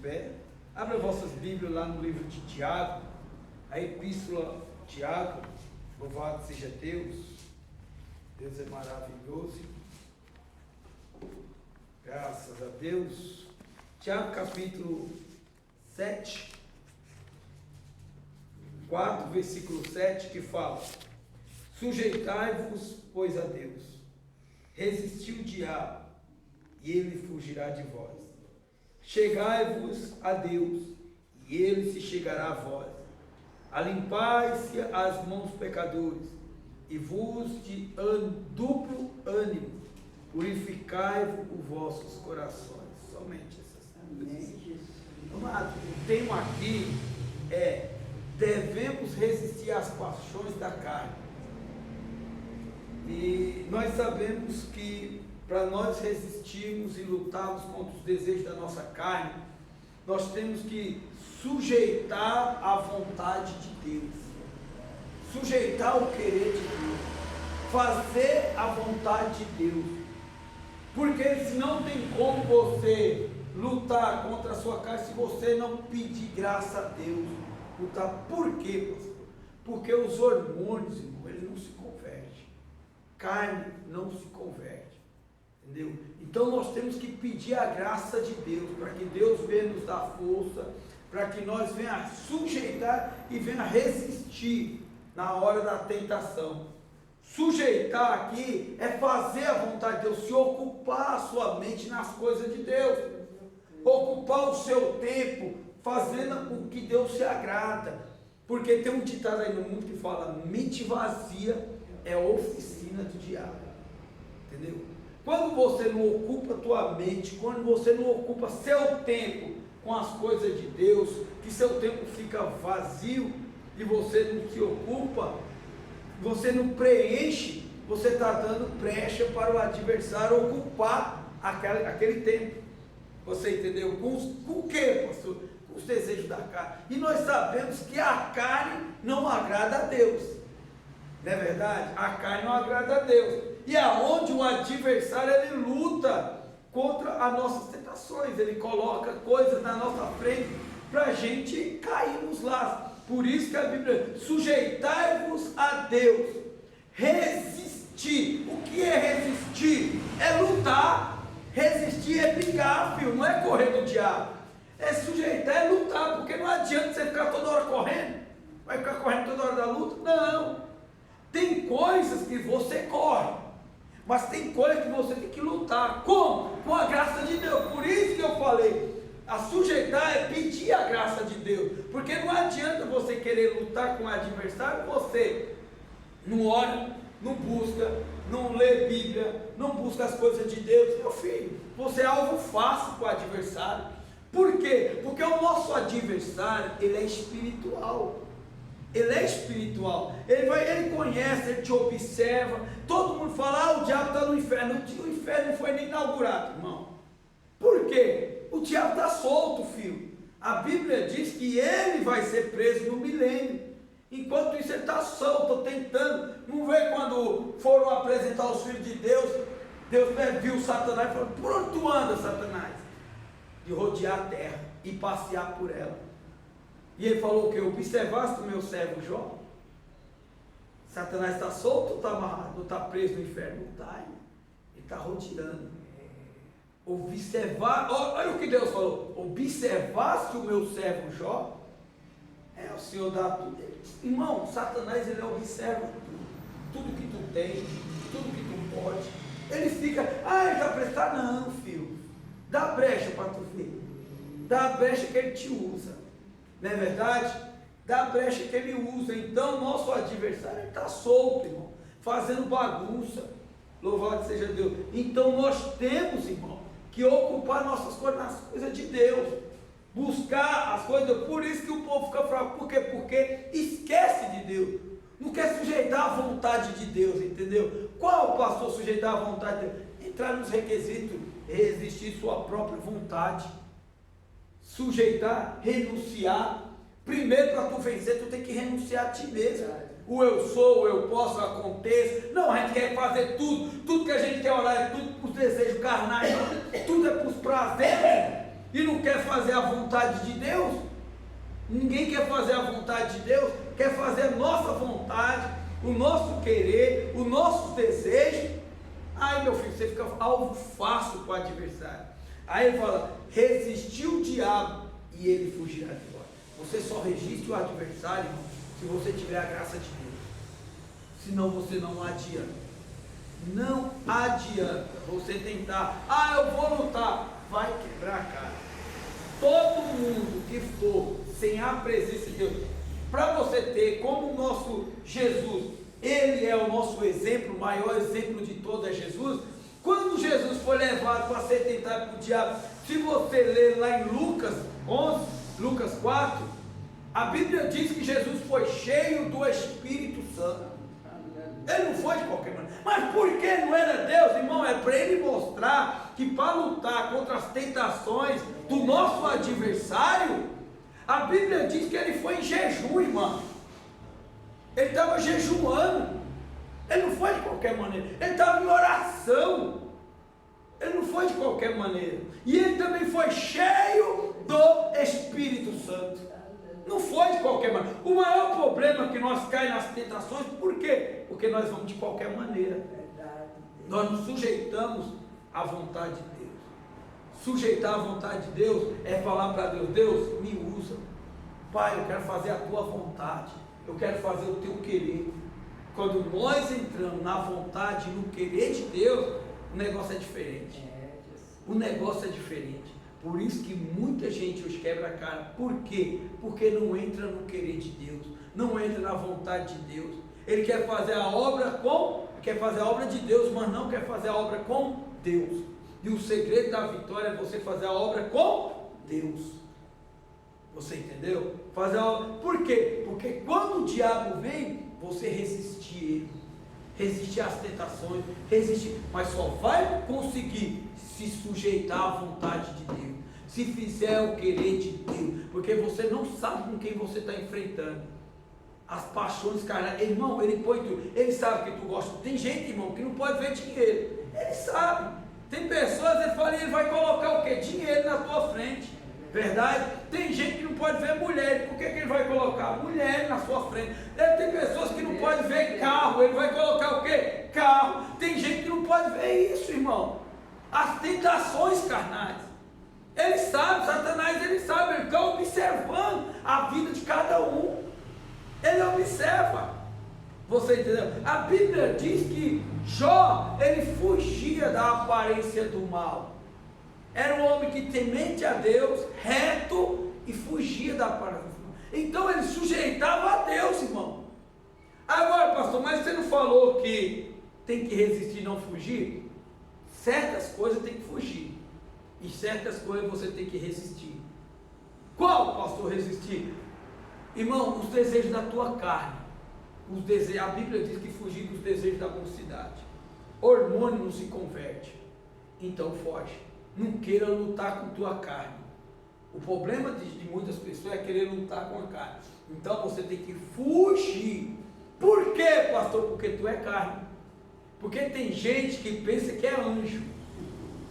pé. Abra vossas Bíblias lá no livro de Tiago, a epístola Tiago. Louvado seja Deus. Deus é maravilhoso. Graças a Deus. Tiago capítulo 7, 4, versículo 7, que fala: sujeitai-vos, pois, a Deus, resisti o diabo, e ele fugirá de vós. Chegai-vos a Deus, e ele se chegará a vós. Alimpai-se as mãos pecadores, e vos de duplo ânimo, purificai-vos os vossos corações. Somente essas coisas. Amado, o tema aqui é: devemos resistir às paixões da carne. E nós sabemos que para nós resistirmos e lutarmos contra os desejos da nossa carne, nós temos que sujeitar a vontade de Deus, sujeitar o querer de Deus, fazer a vontade de Deus, porque se não tem como você lutar contra a sua carne se você não pedir graça a Deus. Lutar. Por quê, pastor? Porque os hormônios, irmão, eles não se convertem, carne não se converte, entendeu? Então nós temos que pedir a graça de Deus, para que Deus venha nos dar força, para que nós venha sujeitar e venha resistir na hora da tentação. Sujeitar aqui é fazer a vontade de Deus, se ocupar a sua mente nas coisas de Deus, ocupar o seu tempo fazendo o que Deus se agrada, porque tem um ditado aí no mundo que fala: mente vazia é oficina do diabo, entendeu? Quando você não ocupa a tua mente, quando você não ocupa seu tempo com as coisas de Deus, que seu tempo fica vazio e você não se ocupa, você não preenche, você está dando brecha para o adversário ocupar aquele tempo. Você entendeu? Com o que, pastor? Com os desejos da carne. E nós sabemos que a carne não agrada a Deus. Não é verdade? A carne não agrada a Deus. E aonde o adversário ele luta contra as nossas tentações, ele coloca coisas na nossa frente para a gente cair nos laços. Por isso que a Bíblia diz: sujeitai-vos a Deus, resistir. O que é resistir? É lutar. Resistir é brigar, filho, não é correr do diabo. É sujeitar, é lutar, porque não adianta você ficar toda hora correndo. Vai ficar correndo toda hora da luta? Não. Tem coisas que você corre, mas tem coisas que você tem que lutar. Como? Com a graça de Deus. Por isso que eu falei, a sujeitar é pedir a graça de Deus, porque não adianta você querer lutar com o adversário, você não ora, não busca, não lê Bíblia, não busca as coisas de Deus. Meu filho, você é alvo fácil para o adversário. Por quê? Porque o nosso adversário, ele é espiritual. Ele é espiritual. Ele conhece, ele te observa. Todo mundo fala: o diabo está no inferno. O inferno não foi nem inaugurado, irmão. Por quê? O diabo está solto, filho. A Bíblia diz que ele vai ser preso no milênio. Enquanto isso ele está solto, tentando. Não vê quando foram apresentar os filhos de Deus, Deus viu Satanás e falou: por onde tu anda, Satanás? De rodear a terra e passear por ela. E ele falou: o que? Observaste o meu servo Jó? Satanás está solto ou está amarrado? Não está preso no inferno? Não está. Ele está rodeando. Observar, olha o que Deus falou: observaste o meu servo Jó? É, o Senhor dá tudo. Irmão, Satanás, ele observa tudo que tu tem, tudo que tu pode. Ele fica: ele está prestado. Não, filho, dá brecha para tu ver, dá brecha que ele te usa, não é verdade? Dá brecha que ele usa. Então nosso adversário está solto, irmão, fazendo bagunça. Louvado seja Deus. Então nós temos, irmão, que ocupar nossas coisas nas coisas de Deus, buscar as coisas. Por isso que o povo fica fraco. Por quê? Porque esquece de Deus, não quer sujeitar a vontade de Deus, entendeu? Qual pastor sujeitar a vontade de Deus? Entrar nos requisitos, resistir sua própria vontade, sujeitar, renunciar. Primeiro, para tu vencer, tu tem que renunciar a ti mesmo. O eu sou, o eu posso, aconteça. Não, a gente quer fazer tudo que a gente quer orar é tudo para os desejos carnais, tudo é para os prazeres. e não quer fazer a vontade de Deus. Ninguém quer fazer a vontade de Deus, quer fazer a nossa vontade, o nosso querer, os nossos desejos. Aí, meu filho, você fica alvo fácil com o adversário. Aí ele fala: resistir o diabo e ele fugirá de vós. Você só resiste o adversário, irmão, se você tiver a graça de Deus. Senão você não adianta. Não adianta você tentar: eu vou lutar. Vai quebrar a cara. Todo mundo que for sem a presença de Deus, para você ter como o nosso Jesus, ele é o nosso exemplo, o maior exemplo de todos é Jesus. Quando Jesus foi levado para ser tentado por diabo, se você ler lá em Lucas 11, Lucas 4, a Bíblia diz que Jesus foi cheio do Espírito Santo. Ele não foi de qualquer maneira. Mas por que não era Deus, irmão? É para ele mostrar que para lutar contra as tentações do nosso adversário, a Bíblia diz que ele foi em jejum, irmão. Ele estava jejuando. Ele não foi de qualquer maneira. Ele estava em oração. Ele não foi de qualquer maneira. E ele também foi cheio do Espírito Santo. Não foi de qualquer maneira. O maior problema é que nós caímos nas tentações, por quê? Porque nós vamos de qualquer maneira. Nós nos sujeitamos à vontade de Deus. Sujeitar à vontade de Deus é falar para Deus: Deus, me usa. Pai, eu quero fazer a tua vontade. Eu quero fazer o teu querer. Quando nós entramos na vontade e no querer de Deus, o negócio é diferente. O negócio é diferente. Por isso que muita gente hoje quebra a cara. Por quê? Porque não entra no querer de Deus, não entra na vontade de Deus. Ele quer fazer a obra de Deus, mas não quer fazer a obra com Deus. E o segredo da vitória é você fazer a obra com Deus. Você entendeu? Fazer a obra. Por quê? Porque quando o diabo vem, você resistir ele, resistir às tentações, resistir, mas só vai conseguir se sujeitar à vontade de Deus, se fizer o querer de Deus, porque você não sabe com quem você está enfrentando. As paixões carnais, irmão, ele põe tudo, ele sabe que tu gosta. Tem gente, irmão, que não pode ver dinheiro, ele sabe. Tem pessoas, ele fala, ele vai colocar o que? Dinheiro na tua frente, verdade? Tem gente que não pode ver mulher, por que ele vai colocar mulher na sua frente? Tem pessoas que não podem ver carro, ele vai colocar o que? Carro. Tem gente que não pode ver isso, irmão. As tentações carnais, ele sabe, Satanás, ele sabe, ele está observando a vida de cada um, ele observa. Você entendeu? A Bíblia diz que Jó, ele fugia da aparência do mal, era um homem que temente a Deus, reto, e fugia da aparência do mal. Então ele sujeitava a Deus, irmão. Agora, pastor, mas você não falou que tem que resistir e não fugir? Certas coisas tem que fugir, e certas coisas você tem que resistir. Qual, pastor, resistir? Irmão, os desejos da tua carne, a Bíblia diz que fugir dos desejos da mocidade. Hormônio não se converte, então foge. Não queira lutar com tua carne. O problema de muitas pessoas é querer lutar com a carne. Então você tem que fugir. Por quê, pastor? Porque tu é carne. Porque tem gente que pensa que é anjo.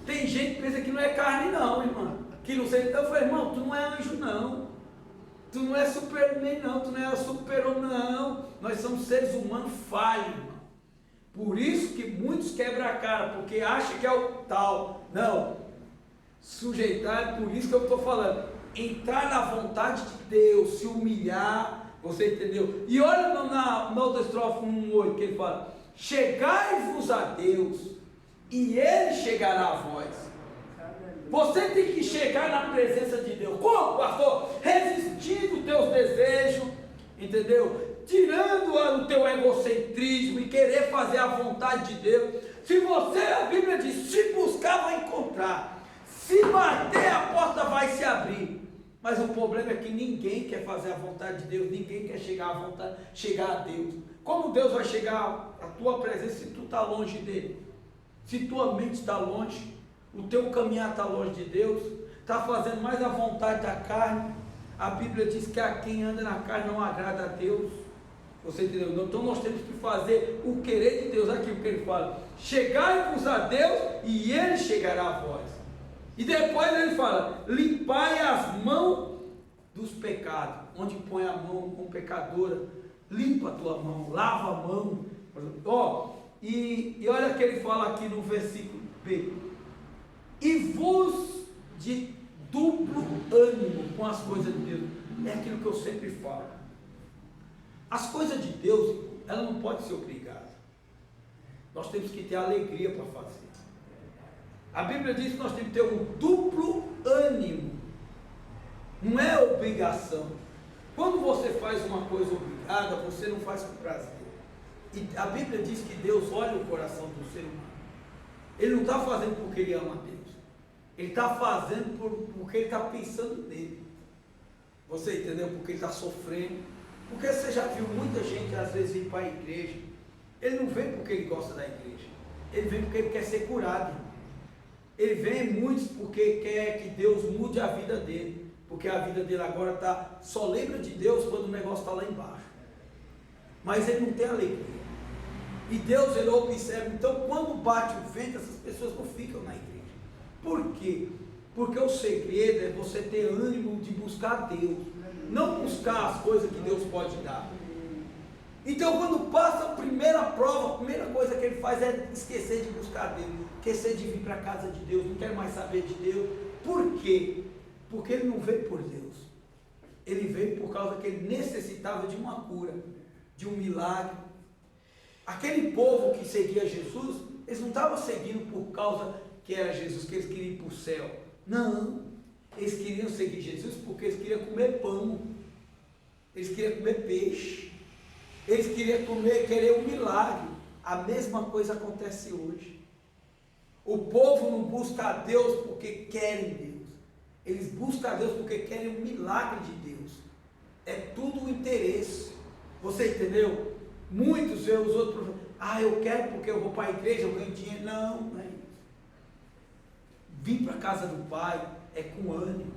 Tem gente que pensa que não é carne não, irmão. Que não sei. Eu falei, irmão, tu não é anjo não. Tu não é Superman não. Tu não é super-homem não. Nós somos seres humanos falhos, irmão. Por isso que muitos quebram a cara, porque acham que é o tal. Não. Sujeitar, por isso que eu estou falando. Entrar na vontade de Deus, se humilhar. Você entendeu? E olha na outra estrofe 1:8 que ele fala: chegai-vos a Deus, e Ele chegará a vós. Você tem que chegar na presença de Deus. Como, pastor? Resistindo os teus desejos, entendeu? Tirando o teu egocentrismo e querer fazer a vontade de Deus. Se você, a Bíblia diz, se buscar, vai encontrar. Se bater, a porta vai se abrir. Mas o problema é que ninguém quer fazer a vontade de Deus, ninguém quer chegar a Deus. Como Deus vai chegar à tua presença se tu está longe dele? Se tua mente está longe, o teu caminhar está longe de Deus, está fazendo mais a vontade da carne. A Bíblia diz que a quem anda na carne não agrada a Deus. Você entendeu? Então nós temos que fazer o querer de Deus. Aqui o que ele fala: chegai-vos a Deus e Ele chegará a vós. E depois ele fala, limpai as mãos dos pecados. Onde põe a mão com pecadora, limpa a tua mão, lava a mão. E olha que ele fala aqui no versículo B. E vos de duplo ânimo com as coisas de Deus. É aquilo que eu sempre falo. As coisas de Deus, ela não pode ser obrigada. Nós temos que ter alegria para fazer. A Bíblia diz que nós temos que ter um duplo ânimo. Não é obrigação. Quando você faz uma coisa obrigada, você não faz com prazer. E a Bíblia diz que Deus olha o coração do ser humano. Ele não está fazendo porque ele ama a Deus. Ele está fazendo porque ele está pensando nele. Você entendeu? Porque ele está sofrendo. Porque você já viu muita gente às vezes ir para a igreja. Ele não vem porque ele gosta da igreja. Ele vem porque ele quer ser curado. Ele vem muitos porque quer que Deus mude a vida dele. Porque a vida dele agora só lembra de Deus quando o negócio está lá embaixo. Mas ele não tem alegria. E Deus, ele observa. Então, quando bate o vento, essas pessoas não ficam na igreja. Por quê? Porque o segredo é você ter ânimo de buscar Deus. Não buscar as coisas que Deus pode dar. Então, quando passa a primeira prova, a primeira coisa que ele faz é esquecer de buscar Deus. Esquecer de vir para a casa de Deus. Não quer mais saber de Deus. Por quê? Porque ele não veio por Deus. Ele veio por causa que ele necessitava de uma cura, de um milagre. Aquele povo que seguia Jesus, eles não estavam seguindo por causa que era Jesus, que eles queriam ir para o céu. Não. Eles queriam seguir Jesus porque eles queriam comer pão. Eles queriam comer peixe. Eles queriam querer um milagre. A mesma coisa acontece hoje. O povo não busca a Deus porque querem Deus. Eles buscam a Deus porque querem um milagre de Deus. É tudo o interesse. Você entendeu? Muitos veem os outros, eu quero porque eu vou para a igreja, eu ganho dinheiro. Não, não é isso. Vir para a casa do Pai é com ânimo.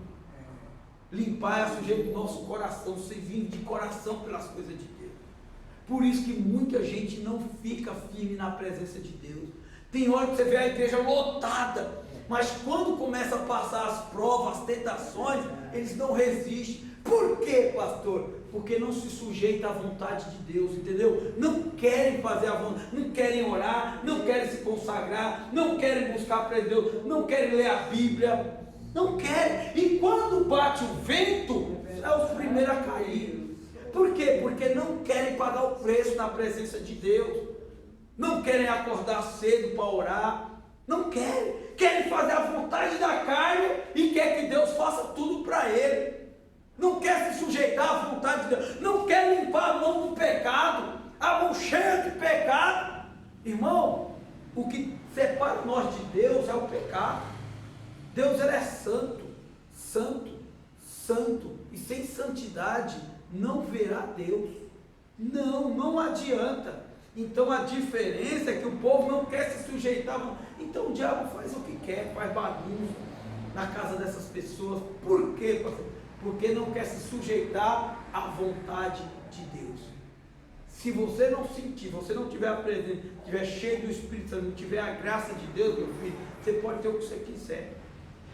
Limpar é a sujeira do nosso coração, você vive de coração pelas coisas de Deus. Por isso que muita gente não fica firme na presença de Deus. Tem hora que você vê a igreja lotada, mas quando começa a passar as provas, as tentações, eles não resistem. Por quê, pastor? Porque não se sujeita à vontade de Deus, entendeu? Não querem fazer a vontade, não querem orar, não querem se consagrar, não querem buscar para Deus, não querem ler a Bíblia, não querem. E quando bate o vento, é os primeiros a cair. Por quê? Porque não querem pagar o preço na presença de Deus, não querem acordar cedo para orar, não querem fazer a vontade da carne e quer que Deus faça tudo para ele. Não quer se sujeitar à vontade de Deus, não quer limpar a mão do pecado, a mão cheia de pecado. Irmão, o que separa nós de Deus é o pecado. Deus, ele é santo, santo, santo, e sem santidade não verá Deus. Não adianta. Então a diferença é que o povo não quer se sujeitar. Então o diabo faz o que quer, faz bagunça na casa dessas pessoas. Por quê, pastor? Porque não quer se sujeitar à vontade de Deus. Se você não sentir, você não tiver a presença, estiver cheio do Espírito Santo, não tiver a graça de Deus, meu filho, você pode ter o que você quiser.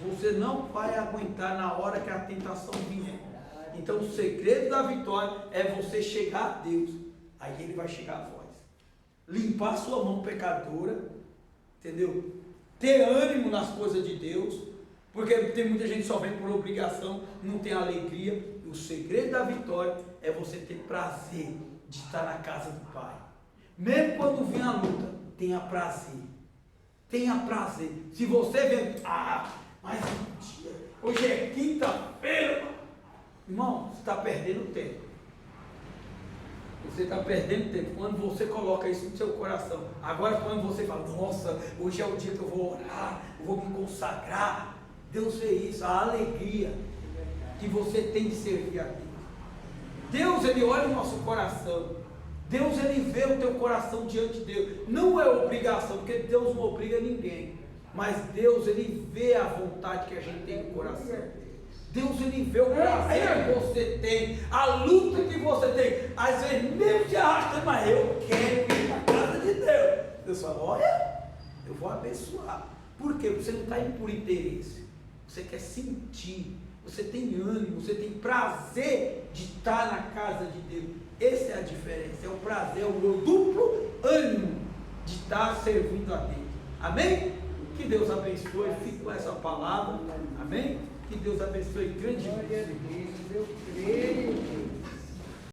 Você não vai aguentar na hora que a tentação vier. Então o segredo da vitória é você chegar a Deus. Aí ele vai chegar a vós. Limpar sua mão pecadora, entendeu? Ter ânimo nas coisas de Deus. Porque tem muita gente que só vem por obrigação, não tem alegria. O segredo da vitória é você ter prazer de estar na casa do Pai. Mesmo quando vem a luta, tenha prazer. Tenha prazer. Se você vê, mas um dia, hoje é quinta-feira, irmão, você está perdendo tempo. Você está perdendo tempo quando você coloca isso no seu coração. Agora, quando você fala, nossa, hoje é o dia que eu vou orar, eu vou me consagrar. Deus vê isso, a alegria que você tem de servir a Deus. Deus, ele olha o nosso coração. Deus, ele vê o teu coração diante de Deus. Não é obrigação, porque Deus não obriga ninguém. Mas Deus, ele vê a vontade que a gente tem no coração. Deus, ele vê o prazer que você tem, a luta que você tem. Às vezes mesmo se arrastando, mas eu quero ir para a casa de Deus. Deus fala, olha, eu vou abençoar. Por quê? Porque você não está indo por interesse. você quer sentir, você tem ânimo, você tem prazer de estar na casa de Deus. Essa é a diferença, é o prazer, é o duplo ânimo de estar servindo a Deus. Amém? Que Deus abençoe, fique com essa palavra. Amém? Que Deus abençoe grandemente. Eu creio.